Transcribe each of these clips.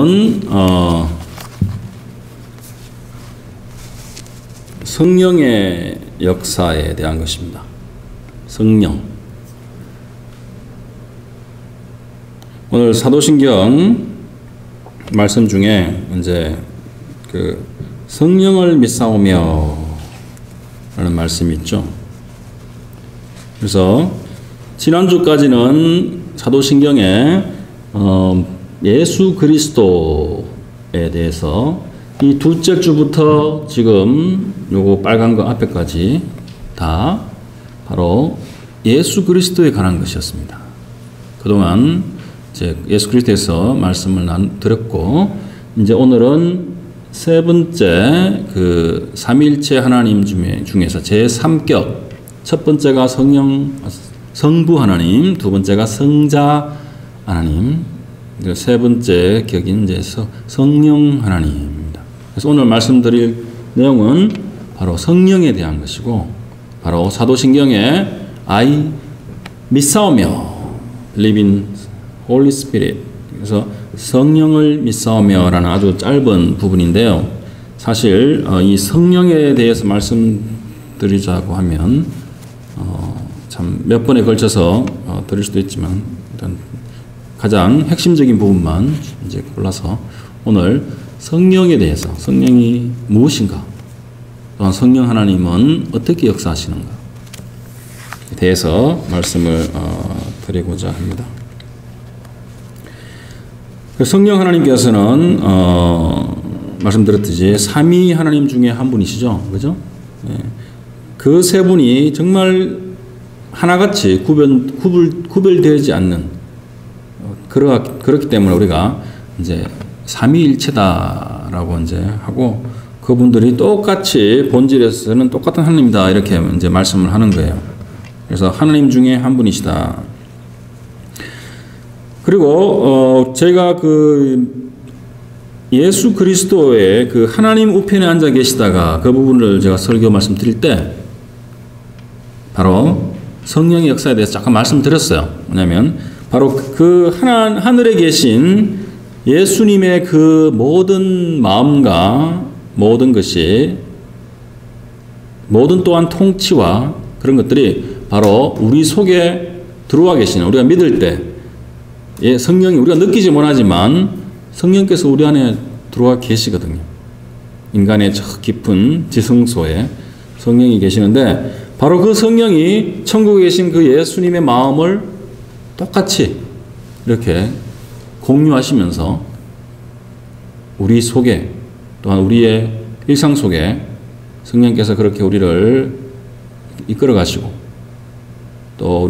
오늘은 성령의 역사에 대한 것입니다. 성령. 오늘 사도신경 말씀 중에 이제 그 성령을 믿사오며 라는 말씀이 있죠. 그래서 지난주까지는 사도신경에 예수 그리스도에 대해서 이 둘째 주부터 지금 요거 빨간 거 앞에까지 다 바로 예수 그리스도에 관한 것이었습니다. 그동안 이제 예수 그리스도에서 말씀을 드렸고, 이제 오늘은 세 번째 그 삼위일체 하나님 중에서 제3격, 첫 번째가 성부 하나님, 두 번째가 성자 하나님, 세 번째 격인 이제 성령 하나님입니다. 그래서 오늘 말씀드릴 내용은 바로 성령에 대한 것이고, 바로 사도신경에 I 믿사오며 believe in Holy Spirit, 그래서 성령을 믿사오며라는 아주 짧은 부분인데요. 사실 이 성령에 대해서 말씀드리자고 하면 참 몇 번에 걸쳐서 드릴 수도 있지만 일단 가장 핵심적인 부분만 이제 골라서 오늘 성령에 대해서, 성령이 무엇인가, 또한 성령 하나님은 어떻게 역사하시는가 대해서 말씀을 드리고자 합니다. 성령 하나님께서는 말씀드렸듯이 삼위 하나님 중에 한 분이시죠, 그죠? 그 세 분이 정말 하나같이 구별되지 않는, 그렇기 때문에 우리가 이제 삼위일체다라고 이제 하고, 그분들이 똑같이 본질에서는 똑같은 하나님이다 이렇게 이제 말씀을 하는 거예요. 그래서 하나님 중에 한 분이시다. 그리고 제가 그 예수 그리스도의 그 하나님 우편에 앉아 계시다가 그 부분을 제가 설교 말씀드릴 때 바로 성령의 역사에 대해서 잠깐 말씀드렸어요. 뭐냐면 바로 그 하늘에 계신 예수님의 그 모든 마음과 모든 것이, 모든 또한 통치와 그런 것들이 바로 우리 속에 들어와 계시는, 우리가 믿을 때 성령이 우리가 느끼지 못하지만 성령께서 우리 안에 들어와 계시거든요. 인간의 저 깊은 지성소에 성령이 계시는데, 바로 그 성령이 천국에 계신 그 예수님의 마음을 똑같이 이렇게 공유하시면서 우리 속에, 또한 우리의 일상 속에 성령께서 그렇게 우리를 이끌어 가시고, 또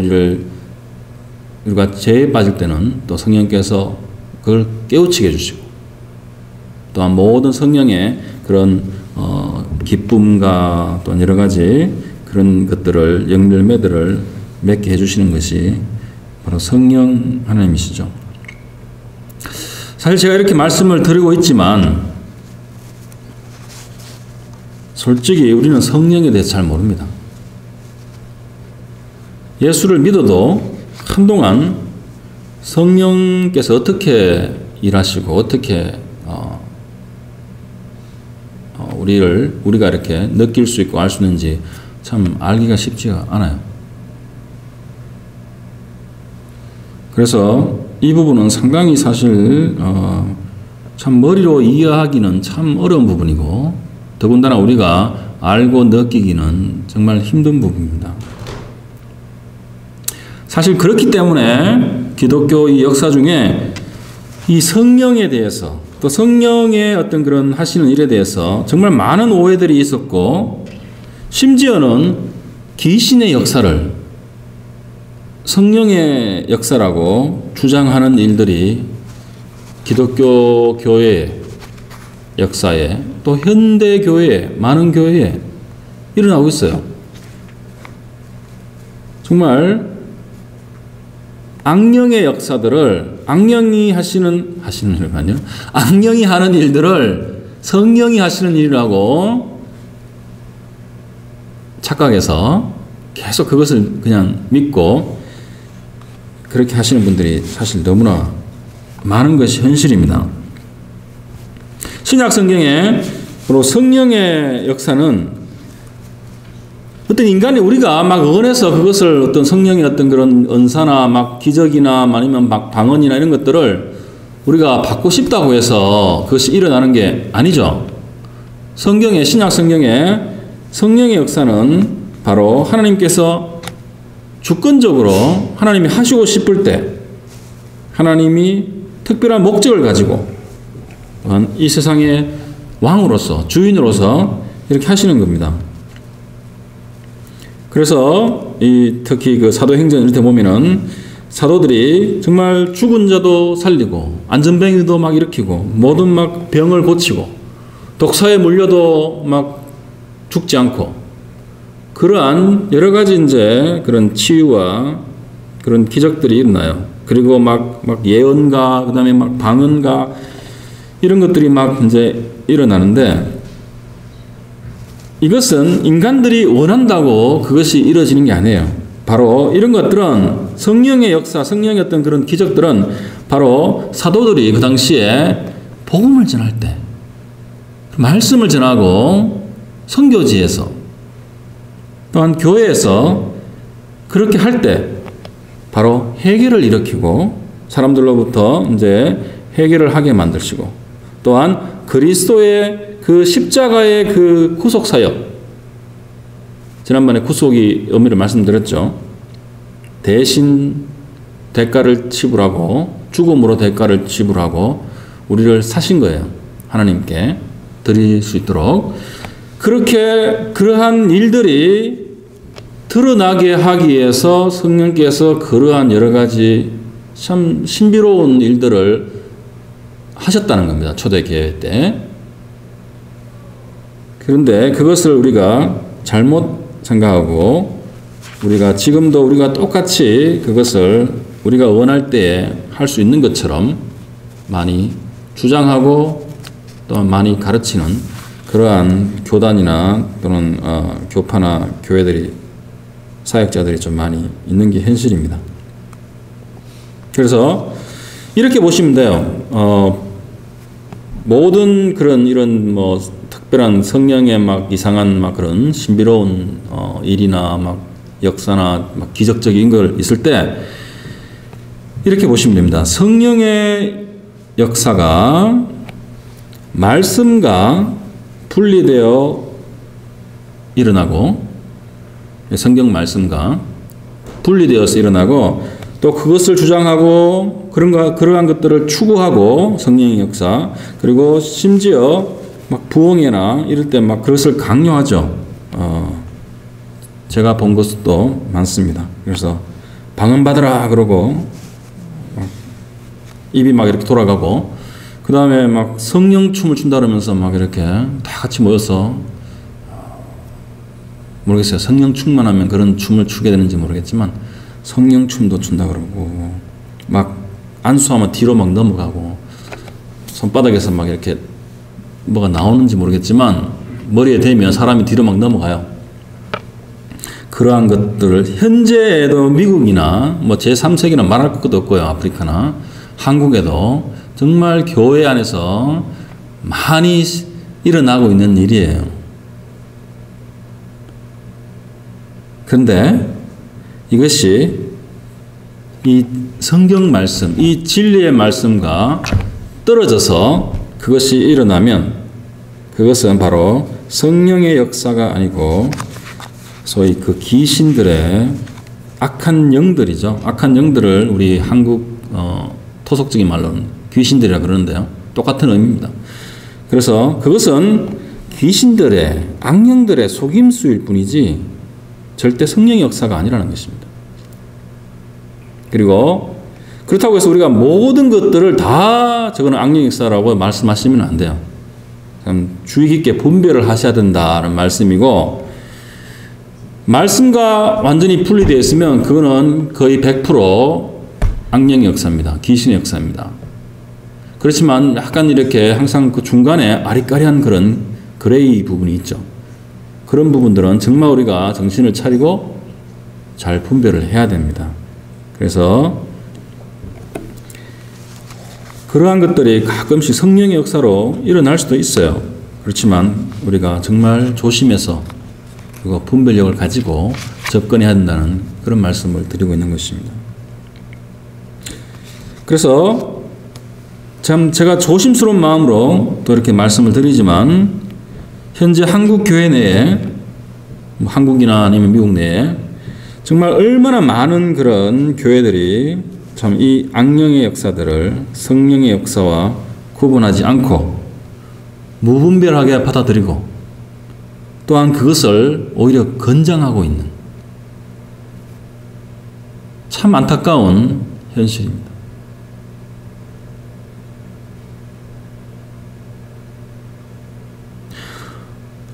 우리가 죄에 빠질 때는 또 성령께서 그걸 깨우치게 해주시고, 또한 모든 성령의 그런 기쁨과 또 여러 가지 그런 것들을, 열매들을 맺게 해주시는 것이 바로 성령 하나님이시죠. 사실 제가 이렇게 말씀을 드리고 있지만 솔직히 우리는 성령에 대해서 잘 모릅니다. 예수를 믿어도 한동안 성령께서 어떻게 일하시고 어떻게 우리가 이렇게 느낄 수 있고 알 수 있는지 참 알기가 쉽지가 않아요. 그래서 이 부분은 상당히 사실 참 머리로 이해하기는 참 어려운 부분이고, 더군다나 우리가 알고 느끼기는 정말 힘든 부분입니다. 사실 그렇기 때문에 기독교 이 역사 중에 이 성령에 대해서, 또 성령의 어떤 그런 하시는 일에 대해서 정말 많은 오해들이 있었고, 심지어는 귀신의 역사를 성령의 역사라고 주장하는 일들이 기독교 교회의 역사에, 또 현대 교회에, 많은 교회에 일어나고 있어요. 정말 악령의 역사들을, 악령이 하시는 일이 아니요, 악령이 하는 일들을 성령이 하시는 일이라고 착각해서 계속 그것을 그냥 믿고 그렇게 하시는 분들이 사실 너무나 많은 것이 현실입니다. 신약 성경에 바로 성령의 역사는 어떤 인간이 우리가 막 원해서 그것을 어떤 성령의 어떤 그런 은사나 막 기적이나 아니면 막 방언이나 이런 것들을 우리가 받고 싶다고 해서 그것이 일어나는 게 아니죠. 성경의 신약 성경에 성령의 역사는 바로 하나님께서 주권적으로 하나님이 하시고 싶을 때 하나님이 특별한 목적을 가지고 이 세상의 왕으로서 주인으로서 이렇게 하시는 겁니다. 그래서 특히 그 사도행전 이럴 때 보면은 사도들이 정말 죽은 자도 살리고 안전병이도 막 일으키고 모든 막 병을 고치고 독사에 물려도 막 죽지 않고 그러한 여러 가지 이제 그런 치유와 그런 기적들이 일어나요. 그리고 막 예언가 그다음에 막 방언가 이런 것들이 막 이제 일어나는데 이것은 인간들이 원한다고 그것이 이루어지는 게 아니에요. 바로 이런 것들은 성령의 역사, 성령의 어떤 그런 기적들은 바로 사도들이 그 당시에 복음을 전할 때 말씀을 전하고 선교지에서 또한 교회에서 그렇게 할 때 바로 회개를 일으키고 사람들로부터 이제 회개를 하게 만드시고 또한 그리스도의 그 십자가의 그 구속 사역 지난번에 구속의 의미를 말씀드렸죠. 대신 대가를 지불하고 죽음으로 대가를 지불하고 우리를 사신 거예요. 하나님께 드릴 수 있도록 그렇게 그러한 일들이 드러나게 하기 위해서 성령께서 그러한 여러 가지 참 신비로운 일들을 하셨다는 겁니다. 초대교회 때. 그런데 그것을 우리가 잘못 생각하고 우리가 지금도 우리가 똑같이 그것을 우리가 원할 때에 할 수 있는 것처럼 많이 주장하고 또 많이 가르치는 그러한 교단이나 또는 교파나 교회들이 사역자들이 좀 많이 있는 게 현실입니다. 그래서 이렇게 보시면 돼요. 모든 그런 이런 뭐 특별한 성령의 막 이상한 막 그런 신비로운 일이나 막 역사나 막 기적적인 걸 있을 때 이렇게 보시면 됩니다. 성령의 역사가 말씀과 분리되어 일어나고 성경 말씀과 분리되어서 일어나고 또 그것을 주장하고 그러한 것들을 추구하고 성령의 역사 그리고 심지어 막 부흥회나 이럴 때 막 그것을 강요하죠. 제가 본 것도 많습니다. 그래서 방언 받으라 그러고 입이 막 이렇게 돌아가고 그 다음에 막 성령 춤을 춘다 그러면서 막 이렇게 다 같이 모여서 모르겠어요. 성령 충만하면 그런 춤을 추게 되는지 모르겠지만 성령 춤도 춘다 그러고 막 안수하면 뒤로 막 넘어가고 손바닥에서 막 이렇게 뭐가 나오는지 모르겠지만 머리에 대면 사람이 뒤로 막 넘어가요. 그러한 것들을 현재에도 미국이나 뭐 제3세계나 말할 것도 없고요. 아프리카나 한국에도 정말 교회 안에서 많이 일어나고 있는 일이에요. 그런데 이것이 이 성경 말씀, 이 진리의 말씀과 떨어져서 그것이 일어나면 그것은 바로 성령의 역사가 아니고 소위 그 귀신들의 악한 영들이죠. 악한 영들을 우리 한국 토속적인 말로는 귀신들이라 그러는데요. 똑같은 의미입니다. 그래서 그것은 귀신들의 악령들의 속임수일 뿐이지 절대 성령의 역사가 아니라는 것입니다. 그리고 그렇다고 해서 우리가 모든 것들을 다 저거는 악령 역사라고 말씀하시면 안 돼요. 주의 깊게 분별을 하셔야 된다는 말씀이고 말씀과 완전히 분리되어 있으면 그거는 거의 100% 악령의 역사입니다. 귀신의 역사입니다. 그렇지만 약간 이렇게 항상 그 중간에 아리까리한 그런 그레이 부분이 있죠. 그런 부분들은 정말 우리가 정신을 차리고 잘 분별을 해야 됩니다. 그래서 그러한 것들이 가끔씩 성령의 역사로 일어날 수도 있어요. 그렇지만 우리가 정말 조심해서 그리고 분별력을 가지고 접근해야 한다는 그런 말씀을 드리고 있는 것입니다. 그래서 참 제가 조심스러운 마음으로 또 이렇게 말씀을 드리지만 현재 한국 교회 내에 한국이나 아니면 미국 내에 정말 얼마나 많은 그런 교회들이 참 이 악령의 역사들을 성령의 역사와 구분하지 않고 무분별하게 받아들이고 또한 그것을 오히려 권장하고 있는 참 안타까운 현실입니다.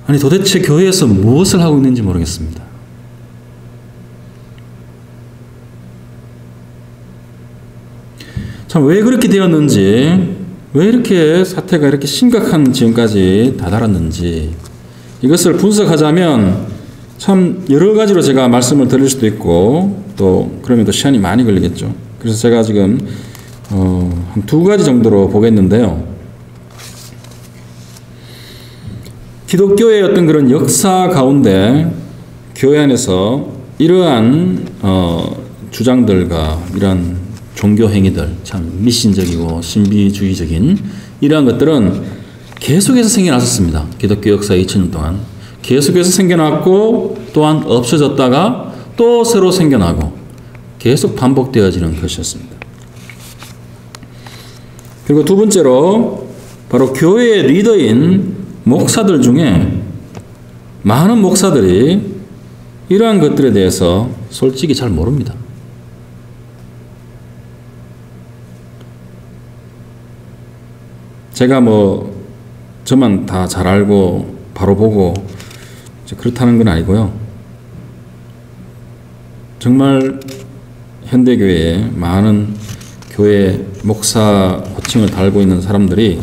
아니 도대체 교회에서 무엇을 하고 있는지 모르겠습니다. 참 왜 그렇게 되었는지, 왜 이렇게 사태가 이렇게 심각한 지금까지 다다랐는지 이것을 분석하자면 참 여러 가지로 제가 말씀을 드릴 수도 있고 또 그러면 또 시간이 많이 걸리겠죠. 그래서 제가 지금 한 두 가지 정도로 보겠는데요. 기독교의 어떤 그런 역사 가운데 교회 안에서 이러한 주장들과 이러한 종교 행위들, 참 미신적이고 신비주의적인 이러한 것들은 계속해서 생겨났었습니다. 기독교 역사 2000년 동안 계속해서 생겨났고 또한 없어졌다가 또 새로 생겨나고 계속 반복되어지는 것이었습니다. 그리고 두 번째로 바로 교회의 리더인 목사들 중에 많은 목사들이 이러한 것들에 대해서 솔직히 잘 모릅니다. 제가 저만 다 잘 알고 바로 보고 그렇다는 건 아니고요. 정말 현대교회에 많은 교회 목사 호칭을 달고 있는 사람들이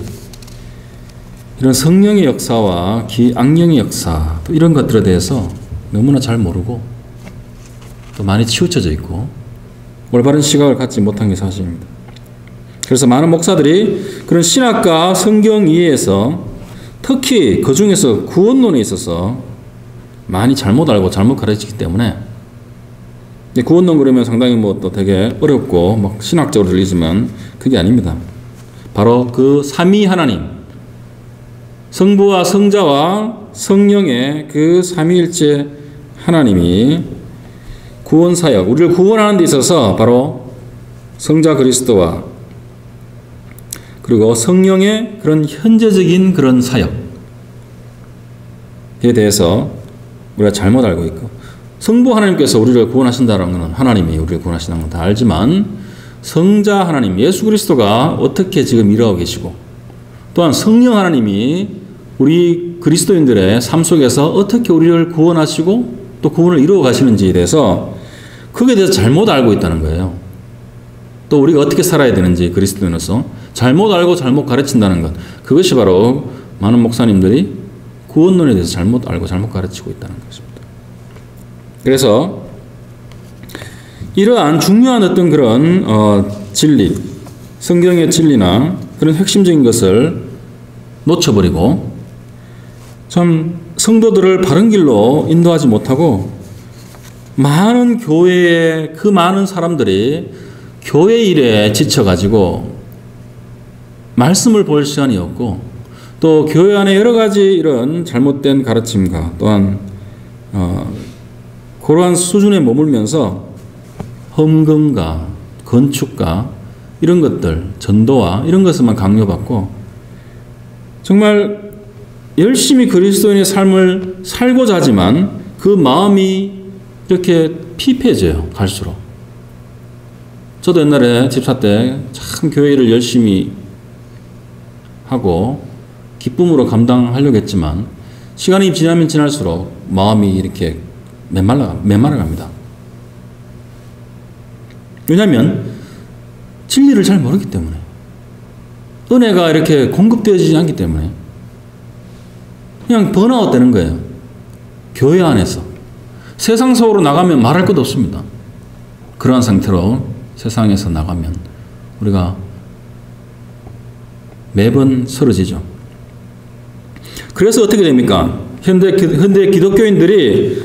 이런 성령의 역사와 악령의 역사 또 이런 것들에 대해서 너무나 잘 모르고 또 많이 치우쳐져 있고 올바른 시각을 갖지 못한 게 사실입니다. 그래서 많은 목사들이 그런 신학과 성경 이해에서 특히 그 중에서 구원론에 있어서 많이 잘못 알고 잘못 가르치기 때문에 구원론 그러면 상당히 또 되게 어렵고 막 신학적으로 들리지만 그게 아닙니다. 바로 그 삼위 하나님, 성부와 성자와 성령의 그 삼위일체 하나님이 구원 사역, 우리를 구원하는 데 있어서 바로 성자 그리스도와 그리고 성령의 그런 현재적인 그런 사역에 대해서 우리가 잘못 알고 있고 성부 하나님께서 우리를 구원하신다는 것은 하나님이 우리를 구원하신다는 건 다 알지만 성자 하나님 예수 그리스도가 어떻게 지금 일하고 계시고 또한 성령 하나님이 우리 그리스도인들의 삶 속에서 어떻게 우리를 구원하시고 또 구원을 이루어 가시는지에 대해서 그게 대해서 잘못 알고 있다는 거예요. 또 우리가 어떻게 살아야 되는지 그리스도인으로서 잘못 알고 잘못 가르친다는 것, 그것이 바로 많은 목사님들이 구원론에 대해서 잘못 알고 잘못 가르치고 있다는 것입니다. 그래서 이러한 중요한 어떤 그런 진리, 성경의 진리나 그런 핵심적인 것을 놓쳐버리고 참 성도들을 바른 길로 인도하지 못하고 많은 교회의 그 많은 사람들이 교회 일에 지쳐가지고 말씀을 볼 시간이 없고 또 교회 안에 여러 가지 이런 잘못된 가르침과 또한 그러한 수준에 머물면서 헌금과 건축과 이런 것들, 전도와 이런 것을만 강요받고 정말 열심히 그리스도인의 삶을 살고자 하지만 그 마음이 이렇게 피폐해져요. 갈수록. 저도 옛날에 집사 때 참 교회 일을 열심히 하고 기쁨으로 감당하려고 했지만 시간이 지나면 지날수록 마음이 이렇게 메말라갑니다. 왜냐하면 진리를 잘 모르기 때문에 은혜가 이렇게 공급되어지지 않기 때문에 그냥 번아웃 되는 거예요. 교회 안에서. 세상 속으로 나가면 말할 것도 없습니다. 그러한 상태로 세상에서 나가면 우리가 매번 쓰러지죠. 그래서 어떻게 됩니까? 현대 기독교인들이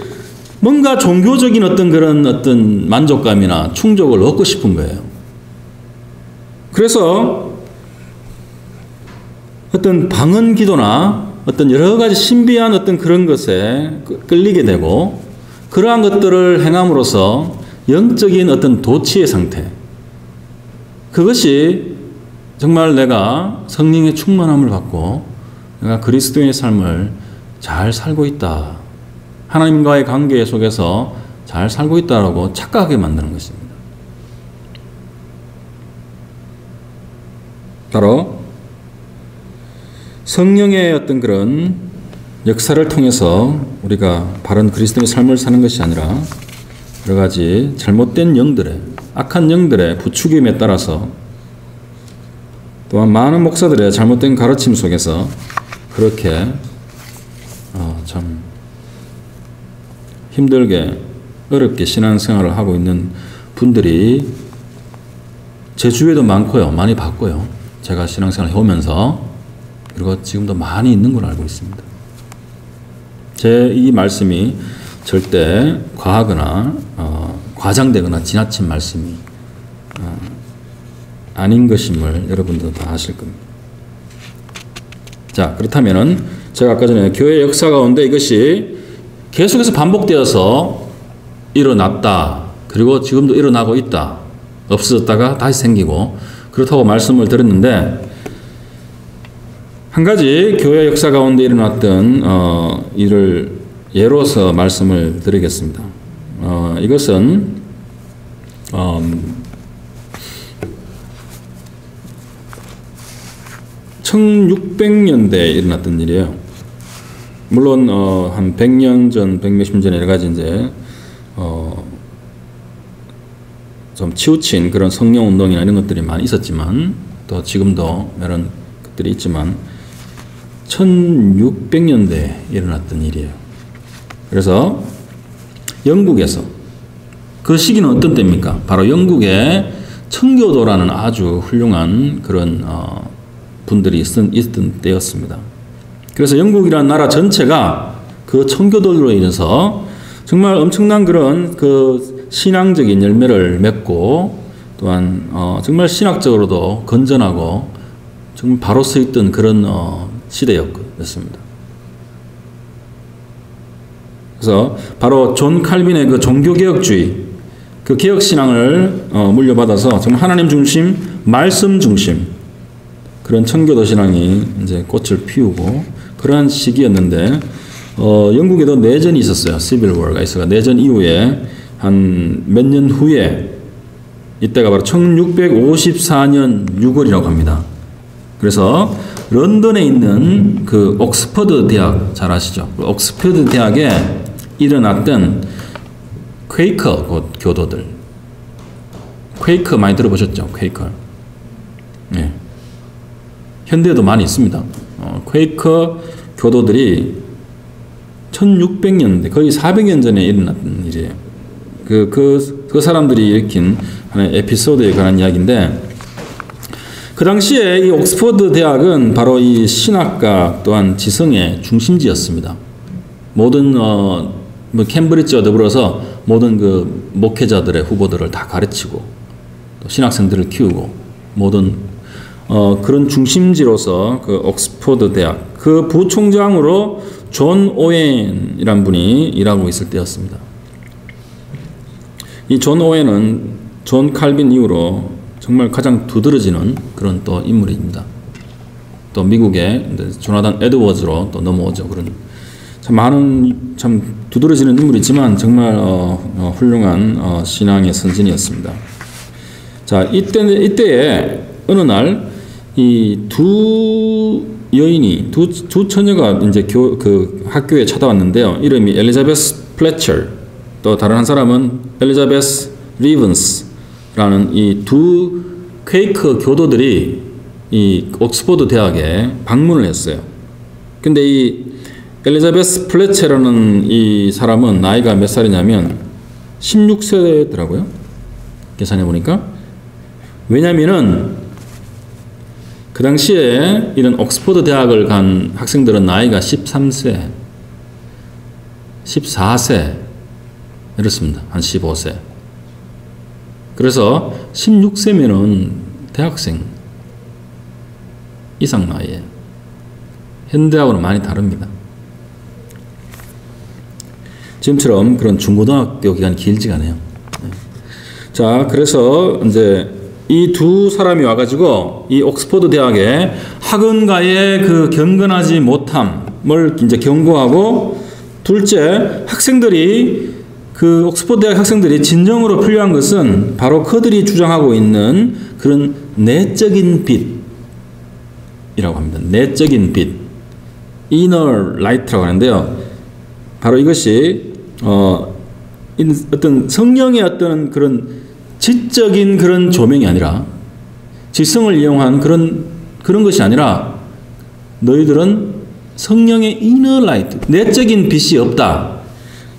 뭔가 종교적인 어떤 만족감이나 충족을 얻고 싶은 거예요. 그래서 어떤 방언 기도나 어떤 여러 가지 신비한 어떤 그런 것에 끌리게 되고, 그러한 것들을 행함으로써 영적인 어떤 도취의 상태, 그것이 정말 내가 성령의 충만함을 받고 내가 그리스도의 삶을 잘 살고 있다, 하나님과의 관계 속에서 잘 살고 있다라고 착각하게 만드는 것입니다. 바로 성령의 어떤 그런 역사를 통해서 우리가 바른 그리스도의 삶을 사는 것이 아니라 여러 가지 잘못된 영들의, 악한 영들의 부추김에 따라서, 또한 많은 목사들의 잘못된 가르침 속에서 그렇게 참 힘들게 어렵게 신앙생활을 하고 있는 분들이 제 주위에도 많고요. 많이 봤고요. 제가 신앙생활을 해오면서, 그리고 지금도 많이 있는 걸 알고 있습니다. 제 이 말씀이 절대 과하거나 과장되거나 지나친 말씀이 아닌 것임을 여러분들도 다 아실 겁니다. 자, 그렇다면은 제가 아까 전에 교회 역사 가운데 이것이 계속해서 반복되어서 일어났다, 그리고 지금도 일어나고 있다, 없어졌다가 다시 생기고 그렇다고 말씀을 드렸는데, 한 가지 교회 역사 가운데 일어났던 일을 예로서 말씀을 드리겠습니다. 이것은 1600년대에 일어났던 일이에요. 물론 한 100년 전, 100몇십 년 전에 여러 가지 이제 좀 치우친 그런 성령 운동이나 이런 것들이 많이 있었지만, 또 지금도 이런 것들이 있지만 1600년대에 일어났던 일이에요. 그래서 영국에서, 그 시기는 어떤 때입니까? 바로 영국에 청교도라는 아주 훌륭한 그런 분들이 있던 때였습니다. 그래서 영국이라는 나라 전체가 그 청교도로 인해서 정말 엄청난 그런 그 신앙적인 열매를 맺고, 또한 정말 신학적으로도 건전하고 정말 바로 서 있던 그런 시대였습니다. 그래서 바로 존 칼빈의 그 종교개혁주의, 그 개혁신앙을 물려받아서 정말 하나님 중심, 말씀 중심 그런 청교도 신앙이 이제 꽃을 피우고 그러한 시기였는데, 영국에도 내전이 있었어요. 시빌 워가 있어가 내전 이후에 한 몇 년 후에, 이때가 바로 1654년 6월이라고 합니다. 그래서 런던에 있는 그 옥스퍼드 대학, 잘 아시죠? 그 옥스퍼드 대학에 일어났던 퀘이커 교도들, 퀘이커 많이 들어보셨죠? 퀘이커. 네. 현대에도 많이 있습니다. 퀘이커 교도들이 1600년대, 거의 400년 전에 일어났던 일이에요. 그 사람들이 일으킨 하나의 에피소드에 관한 이야기인데, 그 당시에 이 옥스퍼드 대학은 바로 이 신학과 또한 지성의 중심지였습니다. 모든 뭐 캠브리지와 더불어서 모든 그 목회자들의 후보들을 다 가르치고 또 신학생들을 키우고 모든 그런 중심지로서 그 옥스퍼드 대학, 그 부총장으로 존 오웬이란 분이 일하고 있을 때였습니다. 이 존 오웬은 존 칼빈 이후로 정말 가장 두드러지는 그런 또 인물입니다. 또 미국의 조나단 에드워즈로 또 넘어오죠. 그런 참 많은 참 두드러지는 인물이지만 정말 훌륭한 신앙의 선진이었습니다. 자, 이때에 어느 날 이 두 여인이 두 처녀가 이제 그 학교에 찾아왔는데요. 이름이 엘리자베스 플래처, 또 다른 한 사람은 엘리자베스 리븐스라는 이 두 퀘이커 교도들이 이 옥스퍼드 대학에 방문을 했어요. 근데 이 엘리자베스 플래처라는 이 사람은 나이가 몇 살이냐면 16세더라고요. 계산해 보니까. 왜냐면은 그 당시에 이런 옥스퍼드 대학을 간 학생들은 나이가 13세, 14세 이렇습니다. 한 15세. 그래서 16세면은 대학생 이상 나이에 현대하고는 많이 다릅니다. 지금처럼 그런 중고등학교 기간이 길지가 않아요. 자, 그래서 이제 이 두 사람이 와가지고 이 옥스퍼드 대학의 학원가의 그 경건하지 못함을 이제 경고하고, 둘째, 학생들이 그 옥스퍼드 대학 학생들이 진정으로 필요한 것은 바로 그들이 주장하고 있는 그런 내적인 빛이라고 합니다. 내적인 빛, inner light라고 하는데요. 바로 이것이 어떤 성령의 어떤 그런 지적인 그런 조명이 아니라, 지성을 이용한 그런 것이 아니라, 너희들은 성령의 inner light, 내적인 빛이 없다.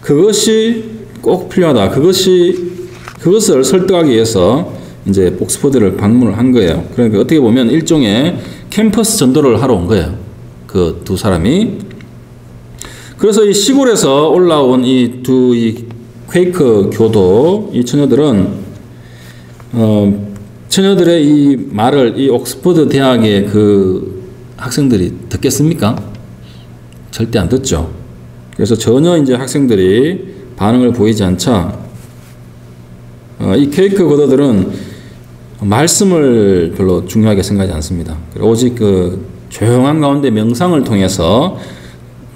그것이 꼭 필요하다. 그것을 설득하기 위해서 이제 옥스퍼드를 방문을 한 거예요. 그러니까 어떻게 보면 일종의 캠퍼스 전도를 하러 온 거예요. 그 두 사람이. 그래서 이 시골에서 올라온 이 퀘이커 교도, 이 처녀들은 처녀들의 이 말을 이 옥스퍼드 대학의 그 학생들이 듣겠습니까? 절대 안 듣죠. 그래서 전혀 이제 학생들이 반응을 보이지 않자 이 퀘이커 교도들은 말씀을 별로 중요하게 생각하지 않습니다. 오직 그 조용한 가운데 명상을 통해서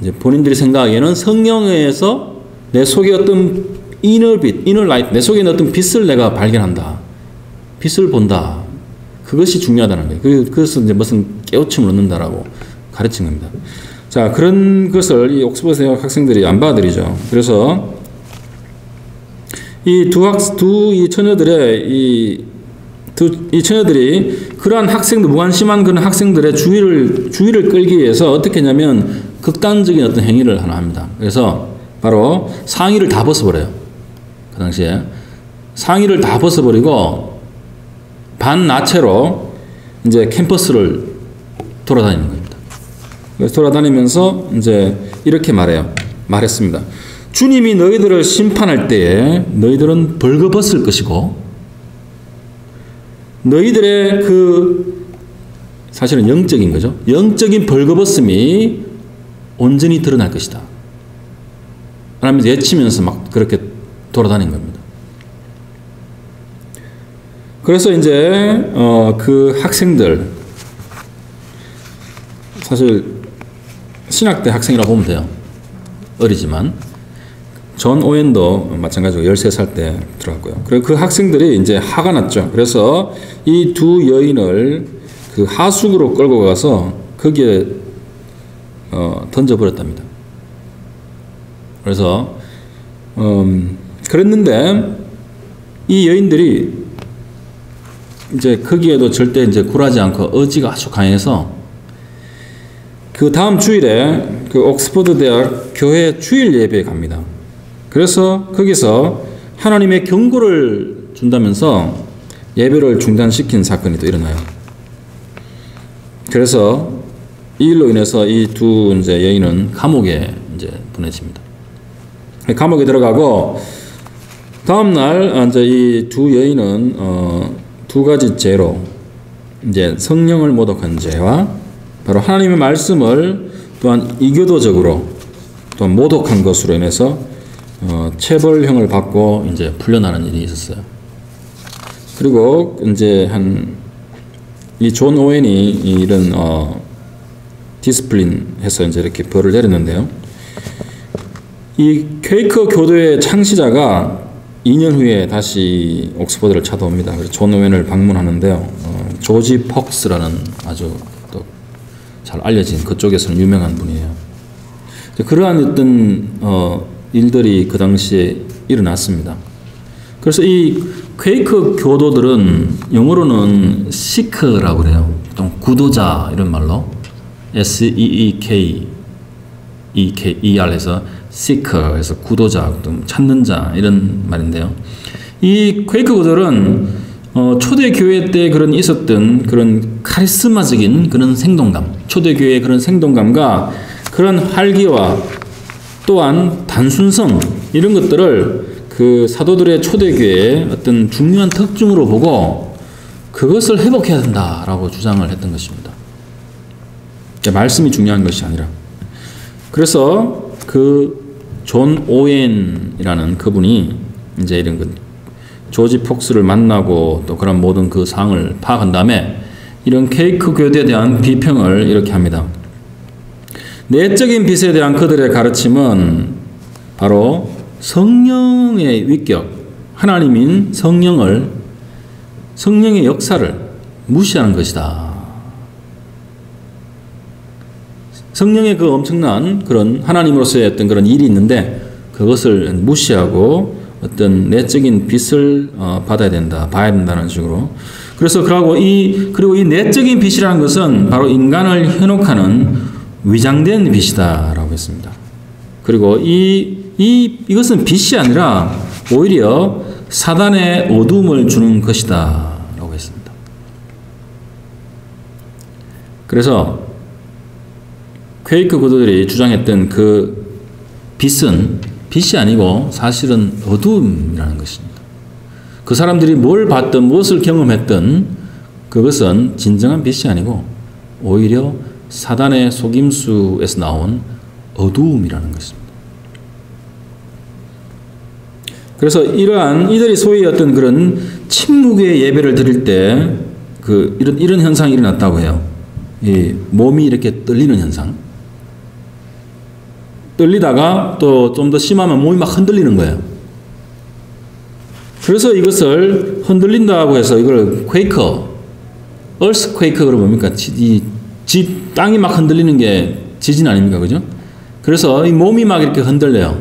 이제 본인들이 생각하기에는 성령에서 내 속에 어떤 inner 빛, inner light, 내 속에 있는 어떤 빛을 내가 발견한다. 빛을 본다. 그것이 중요하다는 거예요. 그것은 이제 무슨 깨우침을 얻는다라고 가르친 겁니다. 자, 그런 것을 이 옥스퍼드 대학 학생들이 안 받아들이죠. 그래서 이 이 처녀들의 이 처녀들이 그러한 학생들, 무관심한 그런 학생들의 주의를 끌기 위해서 어떻게 했냐면 극단적인 어떤 행위를 하나 합니다. 그래서 바로 상의를 다 벗어버려요. 그 당시에 상의를 다 벗어버리고 반나체로 이제 캠퍼스를 돌아다니는 겁니다. 그래서 돌아다니면서 이제 이렇게 말했습니다. 주님이 너희들을 심판할 때에 너희들은 벌거벗을 것이고, 너희들의 사실은 영적인 거죠. 영적인 벌거벗음이 온전히 드러날 것이다. 라면서 외치면서 막 그렇게 돌아다닌 겁니다. 그래서 이제 그 학생들, 사실 신학대 학생이라고 보면 돼요. 어리지만 존 오웬도 마찬가지로 13살 때 들어갔고요. 그리고 그 학생들이 이제 화가 났죠. 그래서 이 두 여인을 그 하수구로 끌고 가서 거기에 던져버렸답니다. 그래서 그랬는데 이 여인들이 이제 거기에도 절대 이제 굴하지 않고 의지가 아주 강해서 그 다음 주일에 그 옥스퍼드 대학 교회 주일 예배에 갑니다. 그래서 거기서 하나님의 경고를 준다면서 예배를 중단시킨 사건이 또 일어나요. 그래서 이 일로 인해서 이 두 이제 여인은 감옥에 이제 보내집니다. 감옥에 들어가고 다음 날 이제 이 두 여인은 두 가지 죄로 이제 성령을 모독한 죄와 바로 하나님의 말씀을 또한 이교도적으로 또 모독한 것으로 인해서 체벌형을 받고 이제 풀려나는 일이 있었어요. 그리고 이제 이 존 오웬이 이런 디스플린 해서 이제 이렇게 벌을 내렸는데요. 이 퀘이커 교도의 창시자가 2년 후에 다시 옥스퍼드를 찾아옵니다. 그래서 존 오웬을 방문하는데요. 조지 폭스라는 아주 또 잘 알려진 그쪽에서는 유명한 분이에요. 그러한 어떤 일들이 그 당시에 일어났습니다. 그래서 이 퀘이커 교도들은 영어로는 시크라고 그래요. 보통 구도자 이런 말로 S-E-E-K-E-R-에서 seeker 해서 구도자, 찾는 자 이런 말인데요. 이 퀘이커 교도들은 초대교회 때 그런 있었던 그런 카리스마적인 그런 생동감, 초대교회의 그런 생동감과 그런 활기와 또한 단순성, 이런 것들을 그 사도들의 초대교회의 어떤 중요한 특징으로 보고 그것을 회복해야 된다라고 주장을 했던 것입니다. 말씀이 중요한 것이 아니라. 그래서 그 존 오웬이라는 그분이 이제 이런 것, 조지 폭스를 만나고 또 그런 모든 그 상황을 파악한 다음에 이런 케이크 교대에 대한 비평을 이렇게 합니다. 내적인 빛에 대한 그들의 가르침은 바로 성령의 위격, 하나님인 성령의 역사를 무시하는 것이다. 성령의 그 엄청난 그런 하나님으로서의 어떤 그런 일이 있는데 그것을 무시하고 어떤 내적인 빛을 받아야 된다, 봐야 된다는 식으로. 그래서 그리고 이 내적인 빛이라는 것은 바로 인간을 현혹하는 위장된 빛이다라고 했습니다. 그리고 이것은 빛이 아니라 오히려 사단의 어둠을 주는 것이다라고 했습니다. 그래서 퀘이크 교도들이 주장했던 그 빛은 빛이 아니고 사실은 어둠이라는 것입니다. 그 사람들이 뭘 봤든 무엇을 경험했든 그것은 진정한 빛이 아니고 오히려 사단의 속임수에서 나온 어두움이라는 것입니다. 그래서 이들이 소위 어떤 그런 침묵의 예배를 드릴 때 이런 현상이 일어났다고 해요. 이 몸이 이렇게 떨리는 현상. 떨리다가 또 좀 더 심하면 몸이 막 흔들리는 거예요. 그래서 이것을 흔들린다고 해서 이걸 earthquake 그러면 뭡니까? 땅이 막 흔들리는 게 지진 아닙니까? 그죠? 그래서 이 몸이 막 이렇게 흔들려요.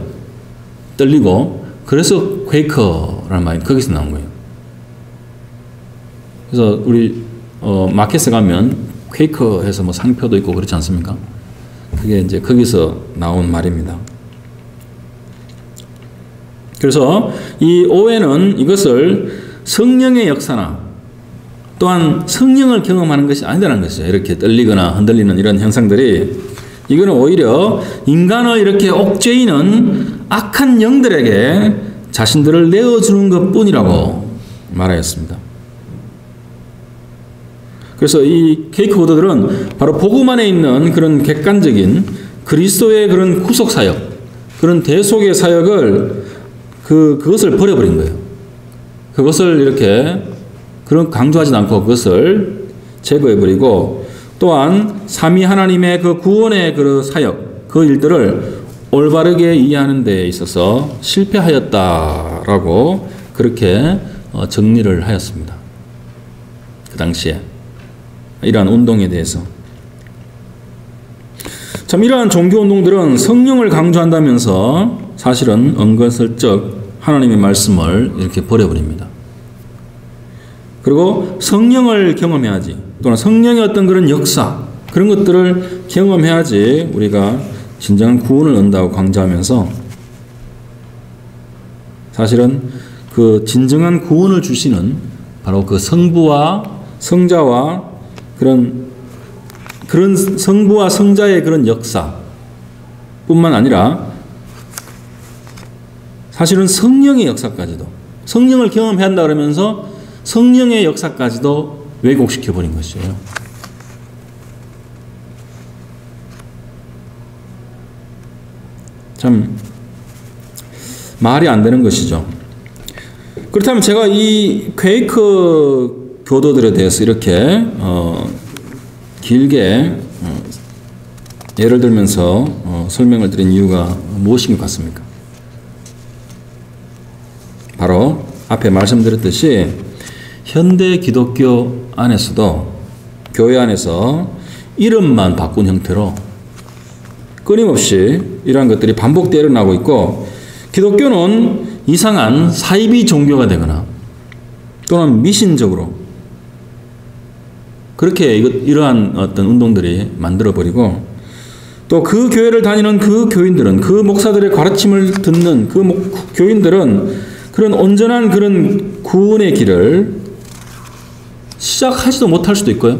떨리고. 그래서 quake라는 말이 거기서 나온 거예요. 그래서 우리 마켓에 가면 quake 해서 뭐 상표도 있고 그렇지 않습니까? 그게 이제 거기서 나온 말입니다. 그래서 이 오웬은 이것을 성령의 역사나 또한 성령을 경험하는 것이 아니라는 것이죠. 이렇게 떨리거나 흔들리는 이런 현상들이 이거는 오히려 인간을 이렇게 옥죄이는 악한 영들에게 자신들을 내어주는 것뿐이라고 말하였습니다. 그래서 이 케이크 호더들은 바로 복음 안에 있는 그런 객관적인 그리스도의 그런 구속 사역, 그런 대속의 사역을 그것을 버려버린 거예요. 그것을 이렇게 강조하지 않고 그것을 제거해버리고 또한 삼위 하나님의 그 구원의 그 사역, 그 일들을 올바르게 이해하는 데 있어서 실패하였다라고 그렇게 정리를 하였습니다. 그 당시에. 이러한 운동에 대해서. 참 이러한 종교운동들은 성령을 강조한다면서 사실은 은근슬쩍 하나님의 말씀을 이렇게 버려버립니다. 그리고 성령을 경험해야지, 또는 성령의 어떤 그런 역사, 그런 것들을 경험해야지 우리가 진정한 구원을 얻는다고 강조하면서 사실은 그 진정한 구원을 주시는 바로 그 성부와 성자와 그런 성부와 성자의 그런 역사뿐만 아니라 사실은 성령의 역사까지도, 성령을 경험해야 한다 그러면서 성령의 역사까지도 왜곡시켜 버린 것이에요. 참 말이 안 되는 것이죠. 그렇다면 제가 이 퀘이크 교도들에 대해서 이렇게 길게 예를 들면서 설명을 드린 이유가 무엇인 것 같습니까? 바로 앞에 말씀드렸듯이 현대 기독교 안에서도 교회 안에서 이름만 바꾼 형태로 끊임없이 이러한 것들이 반복되어 일어나고 있고 기독교는 이상한 사이비 종교가 되거나 또는 미신적으로 그렇게 이러한 어떤 운동들이 만들어버리고 또 그 교회를 다니는 그 교인들은 그 목사들의 가르침을 듣는 그 교인들은 그런 온전한 그런 구원의 길을 시작하지도 못할 수도 있고요.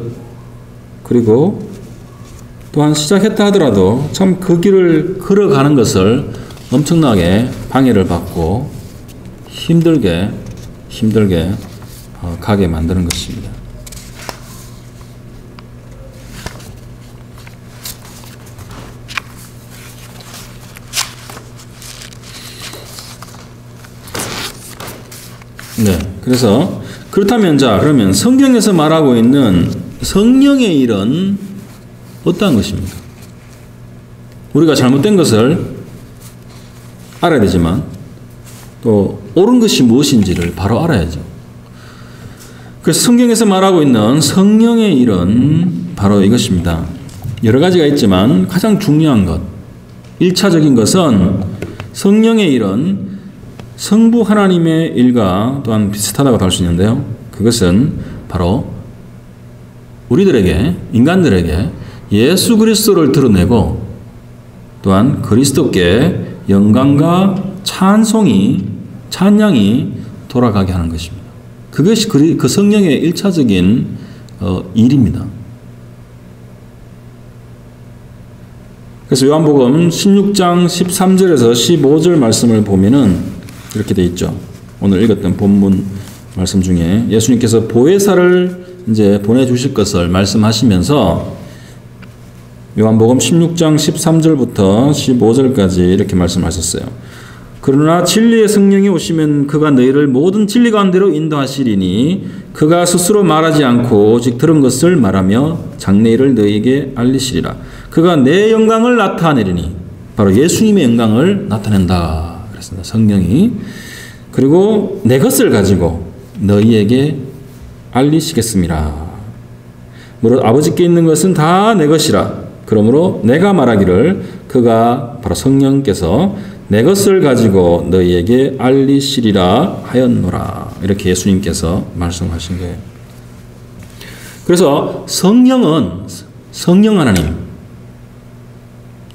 그리고 또한 시작했다 하더라도 참 그 길을 걸어가는 것을 엄청나게 방해를 받고 힘들게 가게 만드는 것입니다. 네, 그래서 그렇다면 그러면 성경에서 말하고 있는 성령의 일은 어떠한 것입니까? 우리가 잘못된 것을 알아야 되지만 또 옳은 것이 무엇인지를 바로 알아야죠. 그래서 성경에서 말하고 있는 성령의 일은 바로 이것입니다. 여러 가지가 있지만 가장 중요한 것, 1차적인 것은 성령의 일은 성부 하나님의 일과 또한 비슷하다고 할 수 있는데요. 그것은 바로 우리들에게, 인간들에게 예수 그리스도를 드러내고 또한 그리스도께 영광과 찬양이 돌아가게 하는 것입니다. 그것이 그 성령의 1차적인 일입니다. 그래서 요한복음 16장 13절에서 15절 말씀을 보면은 이렇게 돼 있죠. 오늘 읽었던 본문 말씀 중에 예수님께서 보혜사를 이제 보내주실 것을 말씀하시면서 요한복음 16장 13절부터 15절까지 이렇게 말씀하셨어요. 그러나 진리의 성령이 오시면 그가 너희를 모든 진리 가운데로 인도하시리니 그가 스스로 말하지 않고 오직 들은 것을 말하며 장래일을 너희에게 알리시리라. 그가 내 영광을 나타내리니 바로 예수님의 영광을 나타낸다 그랬습니다. 성령이. 그리고 내 것을 가지고 너희에게 알리시겠습니다. 무릇 아버지께 있는 것은 다 내 것이라. 그러므로 내가 말하기를 그가 바로 성령께서 내 것을 가지고 너희에게 알리시리라 하였노라. 이렇게 예수님께서 말씀하신 거예요. 그래서 성령 하나님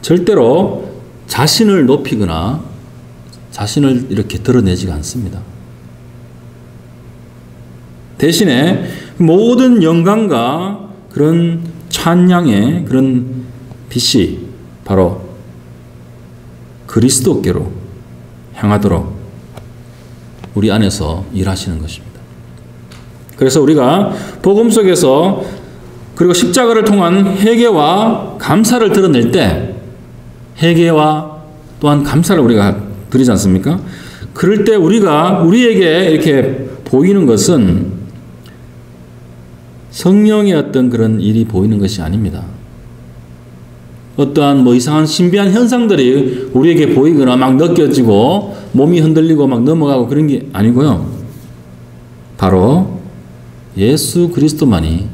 절대로 자신을 높이거나 자신을 이렇게 드러내지가 않습니다. 대신에 모든 영광과 그런 찬양의 그런 빛이 바로 그리스도께로 향하도록 우리 안에서 일하시는 것입니다. 그래서 우리가 복음 속에서 그리고 십자가를 통한 회개와 감사를 드러낼 때 회개와 또한 감사를 우리가 드리지 않습니까? 그럴 때 우리에게 이렇게 보이는 것은 성령의 어떤 그런 일이 보이는 것이 아닙니다. 어떠한 이상한 신비한 현상들이 우리에게 보이거나 막 느껴지고 몸이 흔들리고 막 넘어가고 그런 게 아니고요. 바로 예수 그리스도만이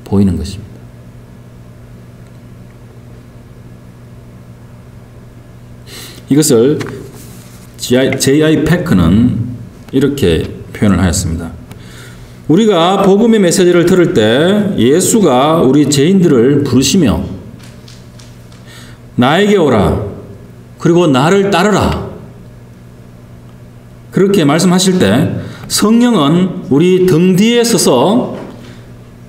보이는 것입니다. 이것을 J.I. 패커는 이렇게 표현을 하였습니다. 우리가 복음의 메시지를 들을 때 예수가 우리 죄인들을 부르시며 나에게 오라 그리고 나를 따르라 그렇게 말씀하실 때 성령은 우리 등 뒤에 서서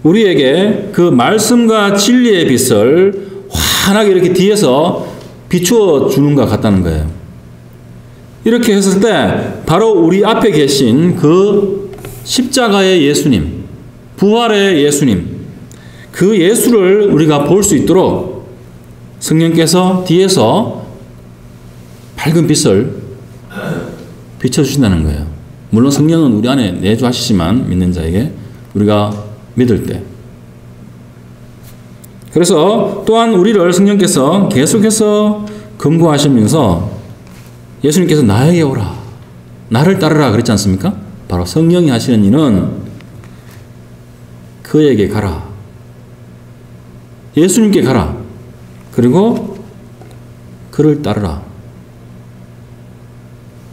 우리에게 그 말씀과 진리의 빛을 환하게 이렇게 뒤에서 비추어 주는 것 같다는 거예요. 이렇게 했을 때 바로 우리 앞에 계신 그 십자가의 예수님, 부활의 예수님, 그 예수를 우리가 볼 수 있도록 성령께서 뒤에서 밝은 빛을 비춰주신다는 거예요. 물론 성령은 우리 안에 내주하시지만 믿는 자에게 우리가 믿을 때. 그래서 또한 우리를 성령께서 계속해서 금고하시면서 예수님께서 나에게 오라, 나를 따르라 그랬지 않습니까? 바로 성령이 하시는 일은 그에게 가라, 예수님께 가라, 그리고 그를 따르라.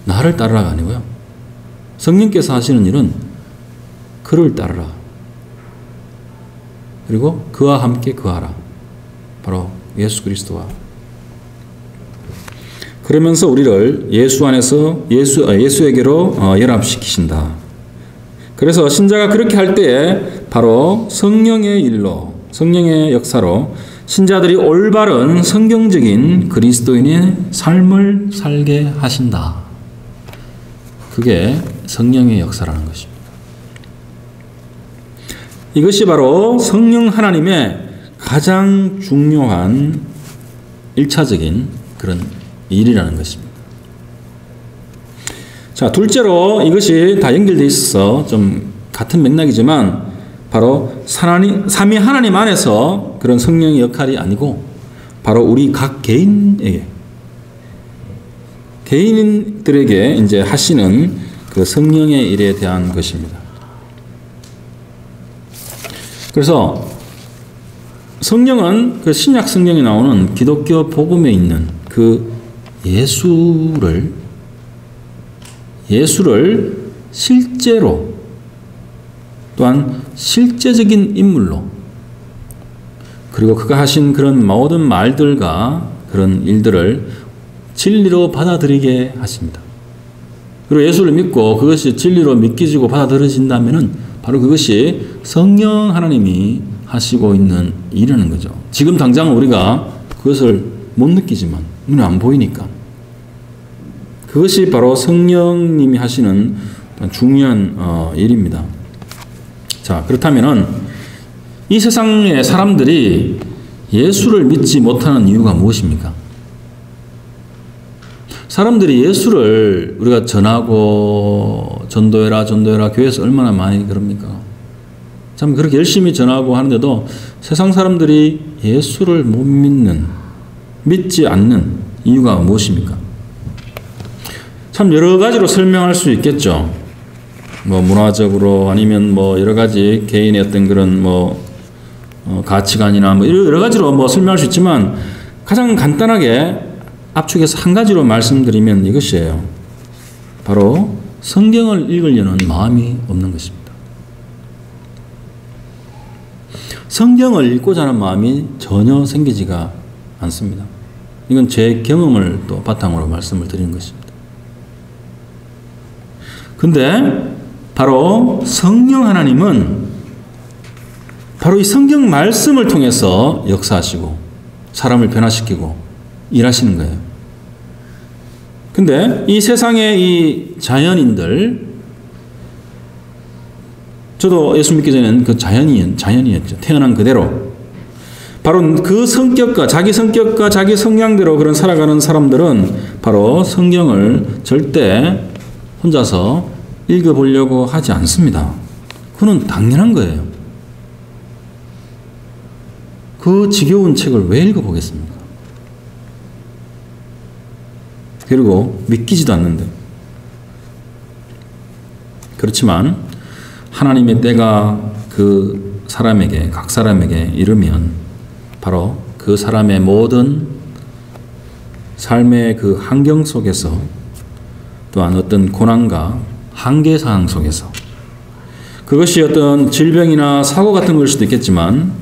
나를 따르라가 아니고요. 성령께서 하시는 일은 그를 따르라. 그리고 그와 함께 거하라. 바로 예수 그리스도와. 그러면서 우리를 예수 안에서 예수에게로 연합시키신다. 그래서 신자가 그렇게 할 때에 바로 성령의 일로, 성령의 역사로 신자들이 올바른 성경적인 그리스도인의 삶을 살게 하신다. 그게 성령의 역사라는 것입니다. 이것이 바로 성령 하나님의 가장 중요한 1차적인 그런 일이라는 것입니다. 자, 둘째로 이것이 다 연결되어 있어서 좀 같은 맥락이지만 바로 삼위 하나님 안에서 그런 성령의 역할이 아니고 바로 우리 각 개인들에게 이제 하시는 그 성령의 일에 대한 것입니다. 그래서 성령은 그 신약 성경에 나오는 기독교 복음에 있는 그 예수를 실제로 또한 실제적인 인물로 그리고 그가 하신 그런 모든 말들과 그런 일들을 진리로 받아들이게 하십니다. 그리고 예수를 믿고 그것이 진리로 믿기지고 받아들여진다면 바로 그것이 성령 하나님이 하시고 있는 일이라는 거죠. 지금 당장 우리가 그것을 못 느끼지만 눈에 안 보이니까 그것이 바로 성령님이 하시는 중요한 일입니다. 자, 그렇다면은 이 세상의 사람들이 예수를 믿지 못하는 이유가 무엇입니까? 사람들이 예수를 우리가 전하고 전도해라 교회에서 얼마나 많이 그럽니까? 참 그렇게 열심히 전하고 하는데도 세상 사람들이 예수를 못 믿지 않는 이유가 무엇입니까? 참 여러 가지로 설명할 수 있겠죠. 뭐 문화적으로 아니면 뭐 여러 가지 개인의 어떤 그런 뭐 가치관이나 뭐 여러 가지로 뭐 설명할 수 있지만 가장 간단하게 압축해서 한 가지로 말씀드리면 이것이에요. 바로 성경을 읽으려는 마음이 없는 것입니다. 성경을 읽고자 하는 마음이 전혀 생기지가 않습니다. 이건 제 경험을 또 바탕으로 말씀을 드리는 것입니다. 근데 바로 성령 하나님은 바로 이 성경 말씀을 통해서 역사하시고 사람을 변화시키고 일하시는 거예요. 근데 이 세상의 이 자연인들, 저도 예수 믿기 전에는 그 자연이었죠. 태어난 그대로. 바로 그 성격과 자기 성향대로 그런 살아가는 사람들은 바로 성경을 절대 혼자서 읽어보려고 하지 않습니다. 그건 당연한 거예요. 그 지겨운 책을 왜 읽어보겠습니까? 그리고 믿기지도 않는데. 그렇지만 하나님의 때가 그 사람에게, 각 사람에게 이르면 바로 그 사람의 모든 삶의 그 환경 속에서 또한 어떤 고난과 한계사항 속에서 그것이 어떤 질병이나 사고 같은 걸 수도 있겠지만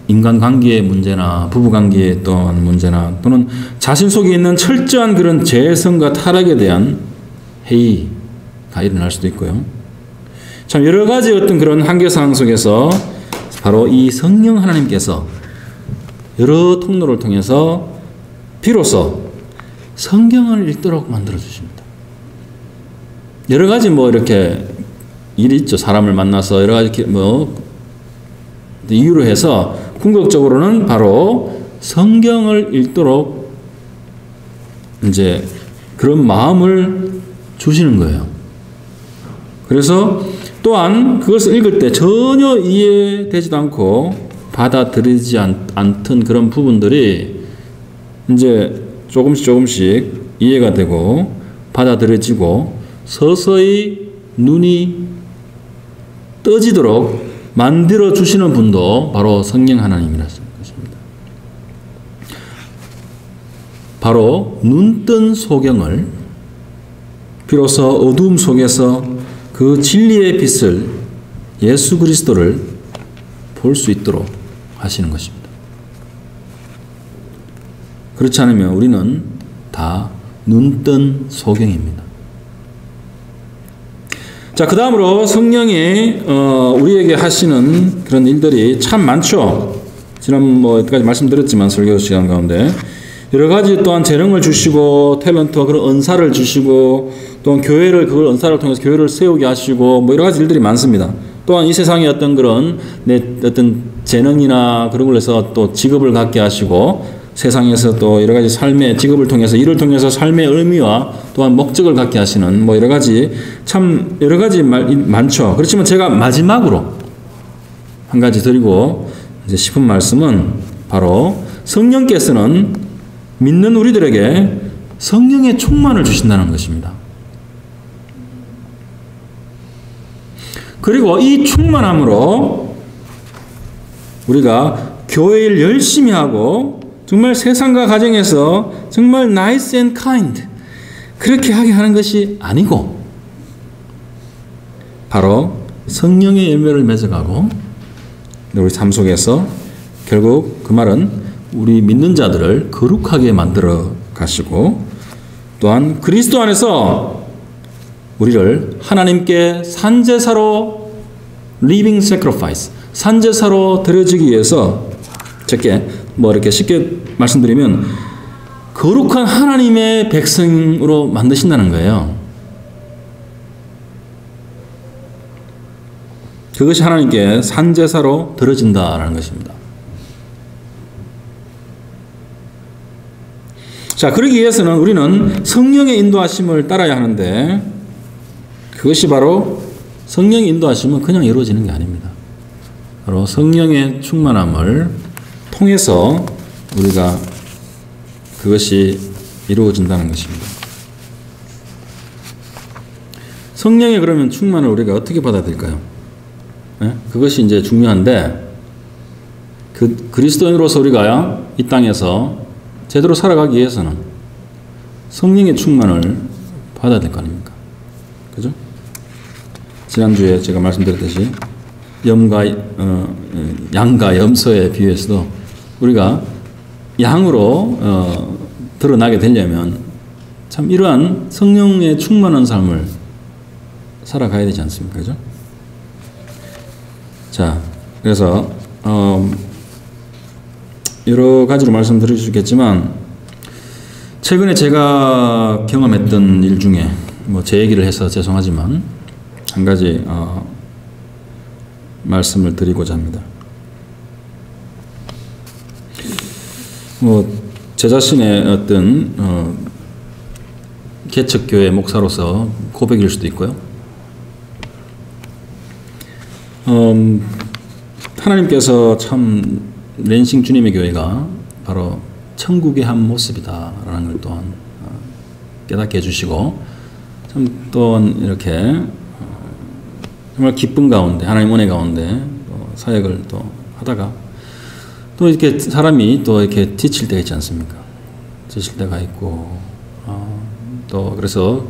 인간관계의 문제나 부부관계의 또한 문제나 또는 자신 속에 있는 철저한 그런 죄성과 타락에 대한 회의가 일어날 수도 있고요. 참 여러 가지 어떤 그런 한계사항 속에서 바로 이 성령 하나님께서 여러 통로를 통해서 비로소 성경을 읽도록 만들어 주십니다. 여러 가지 뭐 이렇게 일이 있죠. 사람을 만나서 여러 가지 뭐 이유로 해서 궁극적으로는 바로 성경을 읽도록 이제 그런 마음을 주시는 거예요. 그래서 또한 그것을 읽을 때 전혀 이해되지도 않고 받아들이지 않던 그런 부분들이 이제 조금씩 이해가 되고 받아들여지고 서서히 눈이 떠지도록 만들어 주시는 분도 바로 성령 하나님이라는 것입니다. 바로 눈뜬 소경을 비로소 어두움 속에서 그 진리의 빛을 예수 그리스도를 볼 수 있도록 하시는 것입니다. 그렇지 않으면 우리는 다 눈뜬 소경입니다. 자, 그 다음으로 성령이 우리에게 하시는 그런 일들이 참 많죠. 지난 여기까지 말씀드렸지만 설교 시간 가운데 여러 가지 또한 재능을 주시고 탤런트와 그런 은사를 주시고 또한 교회를 그걸 은사를 통해서 교회를 세우게 하시고 뭐 여러 가지 일들이 많습니다. 또한 이 세상에 어떤 그런 내 어떤 재능이나 그런 걸 해서 또 직업을 갖게 하시고 세상에서 또 여러 가지 삶의 직업을 통해서 일을 통해서 삶의 의미와 또한 목적을 갖게 하시는 뭐 여러 가지 참 여러 가지 많죠. 그렇지만 제가 마지막으로 한 가지 드리고 이제 싶은 말씀은 바로 성령께서는 믿는 우리들에게 성령의 충만을 주신다는 것입니다. 그리고 이 충만함으로 우리가 교회 일 열심히 하고 정말 세상과 가정에서 정말 nice and kind 그렇게 하게 하는 것이 아니고 바로 성령의 열매를 맺어가고 우리 삶 속에서 결국 그 말은 우리 믿는 자들을 거룩하게 만들어 가시고 또한 그리스도 안에서 우리를 하나님께 산제사로 living sacrifice 산제사로 드려지기 위해서 이렇게 쉽게 말씀드리면 거룩한 하나님의 백성으로 만드신다는 거예요. 그것이 하나님께 산제사로 드려진다라는 것입니다. 자, 그러기 위해서는 우리는 성령의 인도하심을 따라야 하는데 그것이 바로 성령의 인도하심은 그냥 이루어지는 게 아닙니다. 바로 성령의 충만함을 통해서 우리가 그것이 이루어진다는 것입니다. 성령의 그러면 충만을 우리가 어떻게 받아야 될까요? 네? 그것이 이제 중요한데 그리스도인으로서 우리가 이 땅에서 제대로 살아가기 위해서는 성령의 충만을 받아야 될 거 아닙니까? 그죠? 지난주에 제가 말씀드렸듯이 양과 염소에 비유해서도 우리가 양으로 드러나게 되려면 참 이러한 성령의 충만한 삶을 살아가야 되지 않습니까? 그죠? 자, 그래서 여러 가지로 말씀드릴 수 있겠지만 최근에 제가 경험했던 일 중에 제 얘기를 해서 죄송하지만 한 가지 말씀을 드리고자 합니다. 제 자신의 어떤 개척교회 목사로서 고백일 수도 있고요. 하나님께서 참 랜싱 주님의 교회가 바로 천국의 한 모습이다라는 걸 또한 깨닫게 해주시고 참 또한 이렇게 정말 기쁨 가운데 하나님 은혜 가운데 사역을 또 하다가 또 이렇게 사람이 또 이렇게 지칠 때가 있지 않습니까? 지칠 때가 있고 또 그래서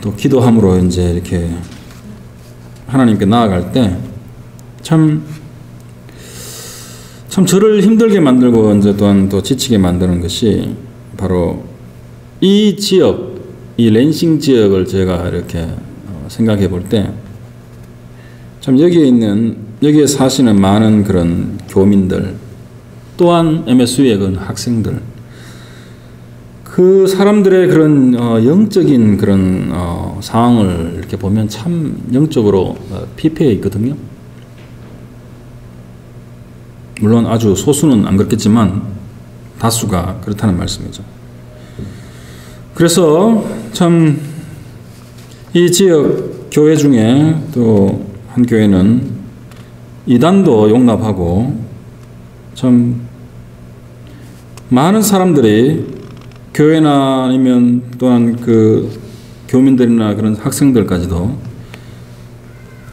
또 기도함으로 이제 이렇게 하나님께 나아갈 때 참 저를 힘들게 만들고 이제 또한 또 지치게 만드는 것이 바로 이 지역, 이 랜싱 지역을 제가 이렇게 생각해 볼 때 참 여기에 사시는 많은 그런 교민들 또한 MSU의 그런 학생들 그 사람들의 그런 영적인 그런 상황을 이렇게 보면 참 영적으로 피폐해 있거든요. 물론 아주 소수는 안 그렇겠지만 다수가 그렇다는 말씀이죠. 그래서 참 이 지역 교회 중에 또 한 교회는 이단도 용납하고 참 많은 사람들이 교회나 아니면 또한 그 교민들이나 그런 학생들까지도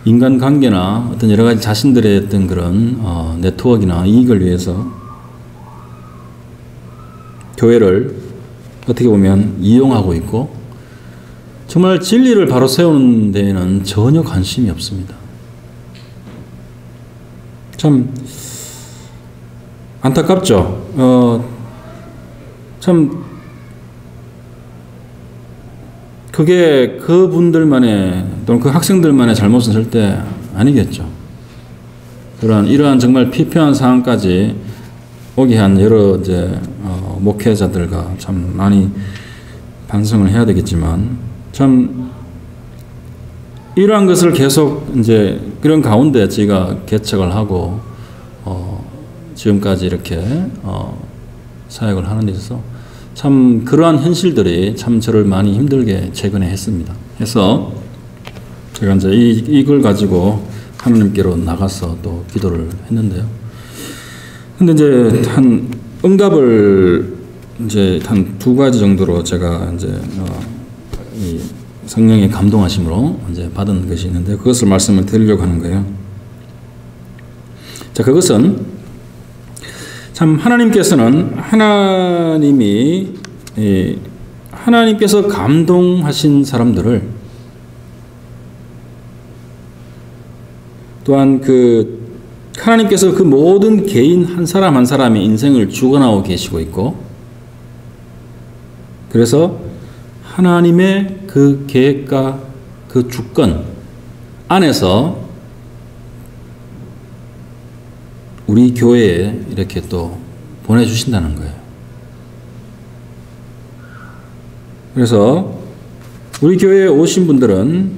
인간관계나 어떤 여러 가지 자신들의 어떤 그런 네트워크나 이익을 위해서 교회를 어떻게 보면 이용하고 있고 정말 진리를 바로 세우는 데에는 전혀 관심이 없습니다. 참 안타깝죠. 참 그게 그분들만의 또는 그 학생들만의 잘못은 절대 아니겠죠. 이러한 정말 피폐한 상황까지 오게 한 여러 이제 목회자들과 참 많이 반성을 해야 되겠지만, 참 이러한 것을 계속 이제 그런 가운데 저희가 개척을 하고 지금까지 이렇게 사역을 하는 데 있어서 참 그러한 현실들이 참 저를 많이 힘들게 최근에 했습니다. 해서 제가 이제 이걸 가지고 하나님께로 나가서 또 기도를 했는데요. 근데 이제 한 응답을 이제 한 2가지 정도로 제가 이제 이 성령의 감동하심으로 이제 받은 것이 있는데, 그것을 말씀을 드리려고 하는 거예요. 자, 그것은 참 하나님께서는 하나님께서 감동하신 사람들을, 또한 하나님께서 그 모든 개인 한 사람 한 사람의 인생을 주관하고 계시고 있고, 그래서 하나님의 그 계획과 그 주권 안에서 우리 교회에 이렇게 또 보내주신다는 거예요. 그래서 우리 교회에 오신 분들은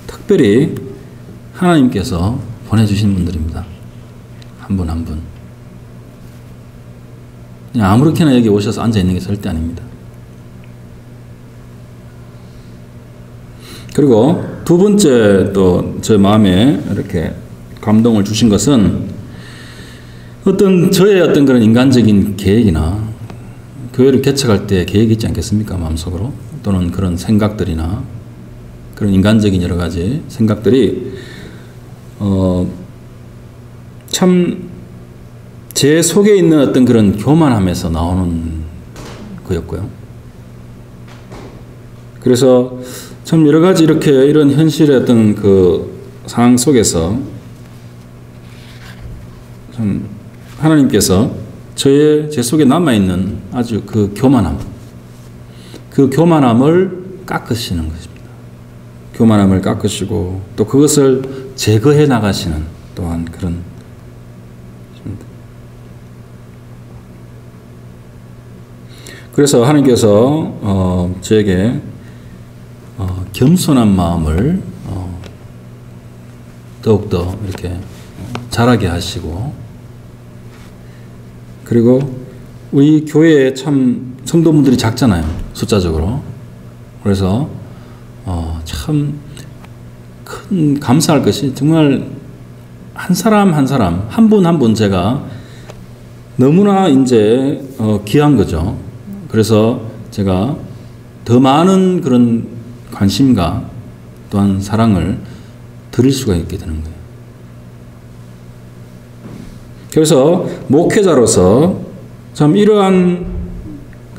특별히 하나님께서 보내주신 분들입니다. 한 분 한 분. 그냥 아무렇게나 여기 오셔서 앉아있는 게 절대 아닙니다. 그리고 2번째 또 제 마음에 이렇게 감동을 주신 것은 저의 어떤 그런 인간적인 계획이나 교회를 개척할 때 계획이 있지 않겠습니까? 마음속으로. 또는 그런 생각들이나 그런 인간적인 여러 가지 생각들이 참 제 속에 있는 어떤 그런 교만함에서 나오는 거였고요. 그래서 참 여러 가지 이런 현실의 어떤 그 상황 속에서 참 하나님께서 제 속에 남아있는 아주 그 교만함을 깎으시는 것입니다. 교만함을 깎으시고 또 그것을 제거해 나가시는 또한 그런 것입니다. 그래서 하나님께서 저에게 겸손한 마음을 더욱더 이렇게 자라게 하시고, 그리고 우리 교회에 참 성도분들이 작잖아요, 숫자적으로. 그래서 참 큰 감사할 것이 정말 한 사람 한 사람, 한 분 한 분 제가 너무나 이제 귀한 거죠. 그래서 제가 더 많은 그런 관심과 또한 사랑을 드릴 수가 있게 되는 거예요. 그래서 목회자로서 참 이러한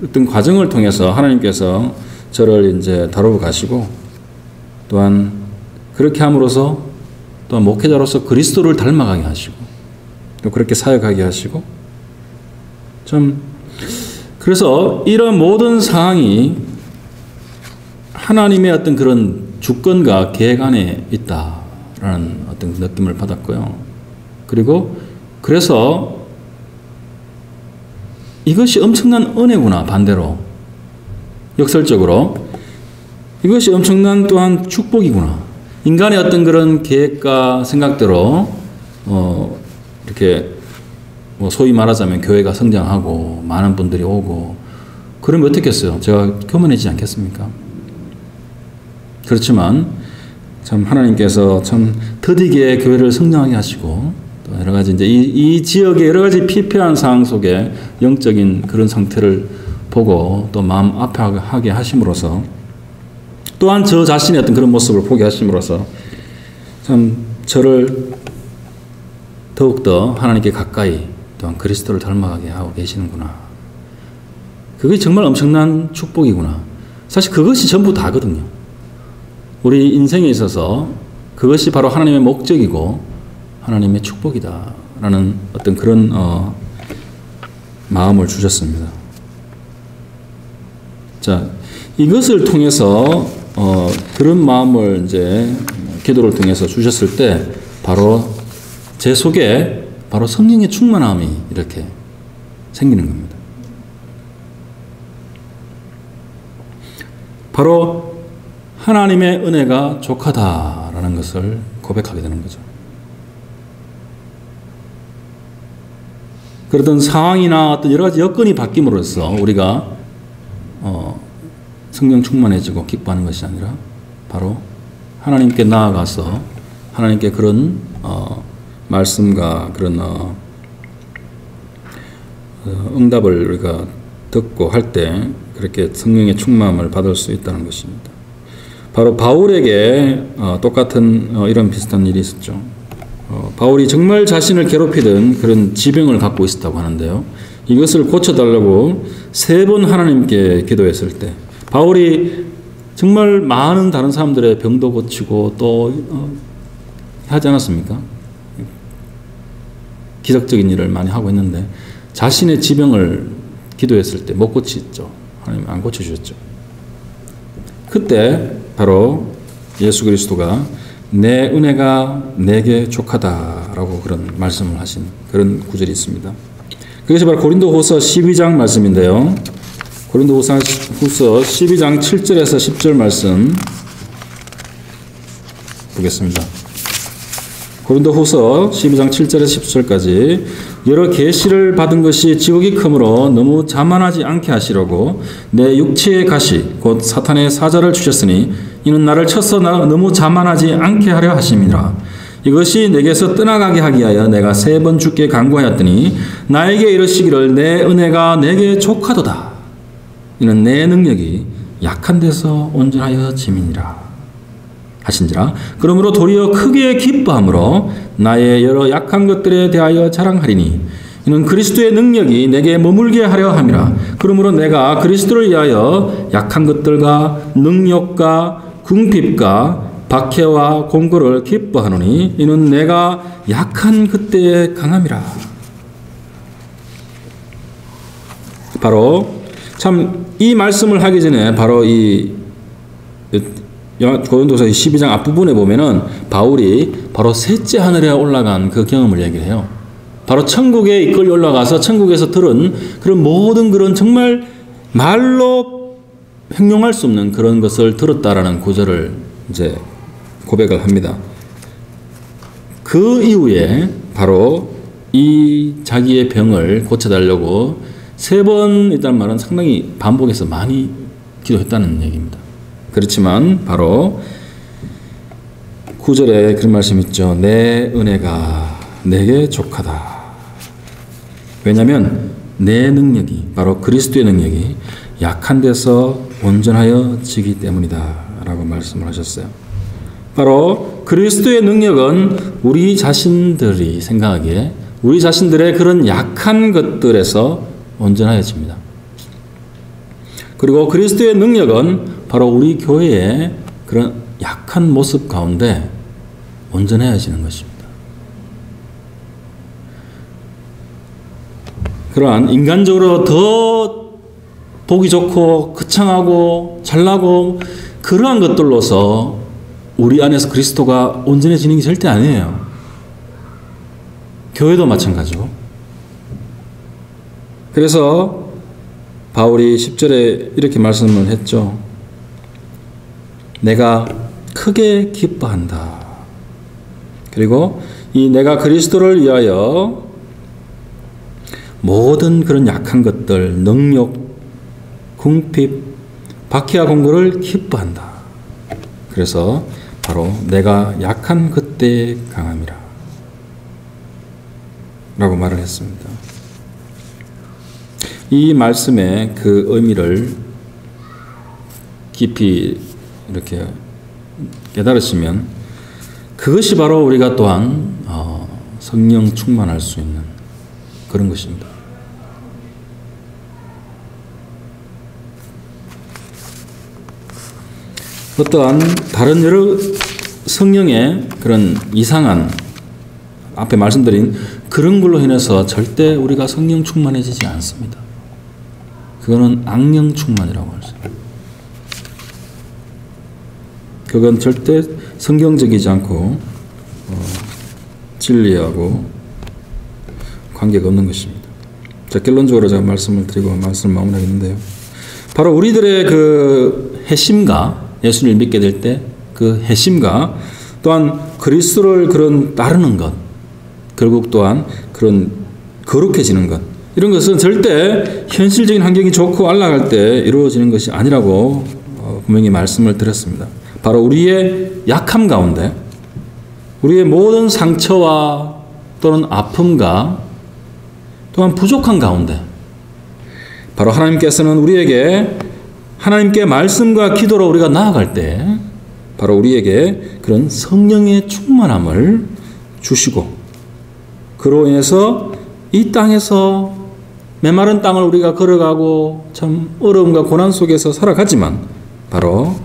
어떤 과정을 통해서 하나님께서 저를 이제 다루어 가시고, 또한 그렇게 함으로써 또한 목회자로서 그리스도를 닮아가게 하시고, 또 그렇게 사역하게 하시고, 참 그래서 이런 모든 상황이 하나님의 어떤 그런 주권과 계획 안에 있다라는 어떤 느낌을 받았고요. 그리고 그래서 이것이 엄청난 은혜구나, 반대로 역설적으로 이것이 엄청난 또한 축복이구나. 인간의 어떤 그런 계획과 생각대로 이렇게 소위 말하자면 교회가 성장하고 많은 분들이 오고 그러면 어떻겠어요? 제가 교만해지지 않겠습니까? 그렇지만 참 하나님께서 참 더디게 교회를 성장하게 하시고, 또 여러 가지 이제 이 지역의 여러 가지 피폐한 상황 속에 영적인 그런 상태를 보고 또 마음 아파하게 하심으로써, 또한 저 자신의 어떤 그런 모습을 보게 하심으로써 참 저를 더욱더 하나님께 가까이 또한 그리스도를 닮아가게 하고 계시는구나. 그게 정말 엄청난 축복이구나. 사실 그것이 전부 다거든요. 우리 인생에 있어서 그것이 바로 하나님의 목적이고 하나님의 축복이다라는 어떤 그런 마음을 주셨습니다. 자, 이것을 통해서 그런 마음을 이제 기도를 통해서 주셨을 때 바로 제 속에 바로 성령의 충만함이 이렇게 생기는 겁니다. 바로 하나님의 은혜가 족하다라는 것을 고백하게 되는 거죠. 그러던 상황이나 어떤 여러 가지 여건이 바뀜으로써 우리가 성령 충만해지고 기뻐하는 것이 아니라 바로 하나님께 나아가서 하나님께 그런 말씀과 그런 응답을 우리가 듣고 할 때 그렇게 성령의 충만함을 받을 수 있다는 것입니다. 바로 바울에게 똑같은 이런 비슷한 일이 있었죠. 바울이 정말 자신을 괴롭히던 그런 지병을 갖고 있었다고 하는데요. 이것을 고쳐달라고 3번 하나님께 기도했을 때 바울이 정말 많은 다른 사람들의 병도 고치고 또 하지 않았습니까? 기적적인 일을 많이 하고 있는데 자신의 지병을 기도했을 때 못 고치죠. 하나님 안 고쳐주셨죠. 그때 바로 예수 그리스도가 내 은혜가 내게 족하다라고 그런 말씀을 하신 그런 구절이 있습니다. 그것이 바로 고린도후서 12장 말씀인데요. 고린도후서 12장 7절에서 10절 말씀 보겠습니다. 고린도후서 12장 7절에서 10절까지 여러 계시를 받은 것이 지극히 크므로 너무 자만하지 않게 하시려고 내 육체의 가시 곧 사탄의 사자를 주셨으니 이는 나를 쳐서 너무 자만하지 않게 하려 하심이라. 이것이 내게서 떠나가게 하기 위하여 내가 3번 주께 간구하였더니 나에게 이르시기를 내 은혜가 내게 족하도다. 이는 내 능력이 약한 데서 온전하여 짐이니라 하신지라. 그러므로 도리어 크게 기뻐함으로 나의 여러 약한 것들에 대하여 자랑하리니 이는 그리스도의 능력이 내게 머물게 하려 함이라. 그러므로 내가 그리스도를 위하여 약한 것들과 능력과 궁핍과 박해와 공고를 기뻐하노니 이는 내가 약한 그때에 강함이라. 바로 참 이 말씀을 하기 전에 바로 이 고린도서 12장 앞부분에 보면은 바울이 바로 셋째 하늘에 올라간 그 경험을 얘기를 해요. 바로 천국에 이끌려 올라가서 천국에서 들은 그런 모든 그런 정말 말로 형용할 수 없는 그런 것을 들었다라는 구절을 이제 고백을 합니다. 그 이후에 바로 이 자기의 병을 고쳐달라고 3번 있다는 말은 상당히 반복해서 많이 기도했다는 얘기입니다. 그렇지만 바로 9절에 그런 말씀이 있죠. 내 은혜가 내게 족하다. 왜냐하면 내 능력이 바로 그리스도의 능력이 약한 데서 온전하여 지기 때문이다 라고 말씀을 하셨어요. 바로 그리스도의 능력은 우리 자신들이 생각하기에 우리 자신들의 그런 약한 것들에서 온전하여집니다. 그리고 그리스도의 능력은 바로 우리 교회의 그런 약한 모습 가운데 온전해지는 것입니다. 그러한 인간적으로 더 보기 좋고 거창하고 잘나고 그러한 것들로서 우리 안에서 그리스도가 온전해지는 게 절대 아니에요. 교회도 마찬가지고. 그래서 바울이 10절에 이렇게 말씀을 했죠. 내가 크게 기뻐한다. 그리고 이 내가 그리스도를 위하여 모든 그런 약한 것들, 능력, 궁핍, 박해와 공고를 기뻐한다. 그래서 바로 내가 약한 그때에 강함이라 라고 말을 했습니다. 이 말씀의 그 의미를 깊이 이렇게 깨달으시면 그것이 바로 우리가 또한 성령 충만할 수 있는 그런 것입니다. 어떠한 다른 여러 성령의 그런 이상한 앞에 말씀드린 그런 걸로 인해서 절대 우리가 성령 충만해지지 않습니다. 그거는 악령 충만이라고 할 수 있습니다. 그건 절대 성경적이지 않고 진리하고 관계가 없는 것입니다. 자, 결론적으로 제가 말씀을 드리고 말씀을 마무리하겠는데요. 바로 우리들의 그 핵심과 예수를 믿게 될 때 그 핵심과 또한 그리스도를 그런 따르는 것, 결국 또한 그런 거룩해지는 것, 이런 것은 절대 현실적인 환경이 좋고 안락할 때 이루어지는 것이 아니라고 분명히 말씀을 드렸습니다. 바로 우리의 약함 가운데, 우리의 모든 상처와 또는 아픔과 또한 부족한 가운데, 바로 하나님께서는 우리에게 하나님께 말씀과 기도로 우리가 나아갈 때 바로 우리에게 그런 성령의 충만함을 주시고, 그로 인해서 이 땅에서 메마른 땅을 우리가 걸어가고 참 어려움과 고난 속에서 살아가지만 바로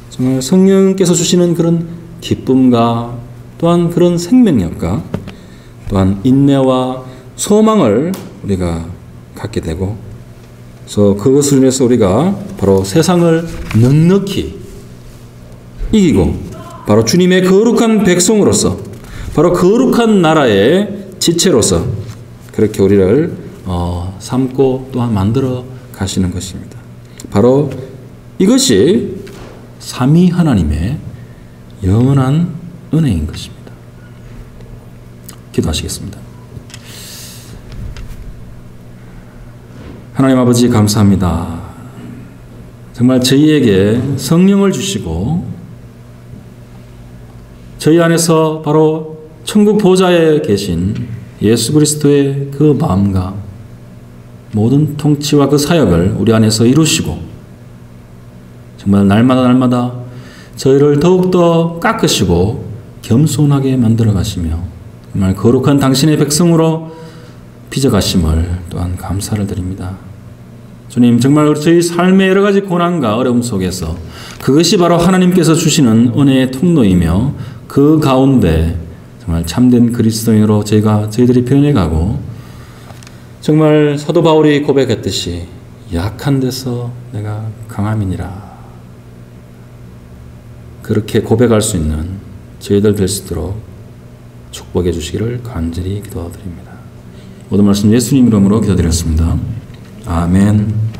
정말 성령께서 주시는 그런 기쁨과 또한 그런 생명력과 또한 인내와 소망을 우리가 갖게 되고, 그래서 그것을 위해서 우리가 바로 세상을 넉넉히 이기고 바로 주님의 거룩한 백성으로서, 바로 거룩한 나라의 지체로서 그렇게 우리를 삼고 또한 만들어 가시는 것입니다. 바로 이것이 삼위 하나님의 영원한 은혜인 것입니다. 기도하시겠습니다. 하나님 아버지 감사합니다. 정말 저희에게 성령을 주시고 저희 안에서 바로 천국 보좌에 계신 예수 그리스도의 그 마음과 모든 통치와 그 사역을 우리 안에서 이루시고 정말 날마다 저희를 더욱더 깎으시고 겸손하게 만들어 가시며 정말 거룩한 당신의 백성으로 빚어가심을 또한 감사를 드립니다. 주님, 정말 저희 삶의 여러 가지 고난과 어려움 속에서 그것이 바로 하나님께서 주시는 은혜의 통로이며 그 가운데 정말 참된 그리스도인으로 저희들이 변해가고 정말 사도 바울이 고백했듯이 약한 데서 내가 강함이니라, 그렇게 고백할 수 있는 저희들 될 수 있도록 축복해 주시기를 간절히 기도드립니다. 모든 말씀 예수님 이름으로 기도드렸습니다. 아멘.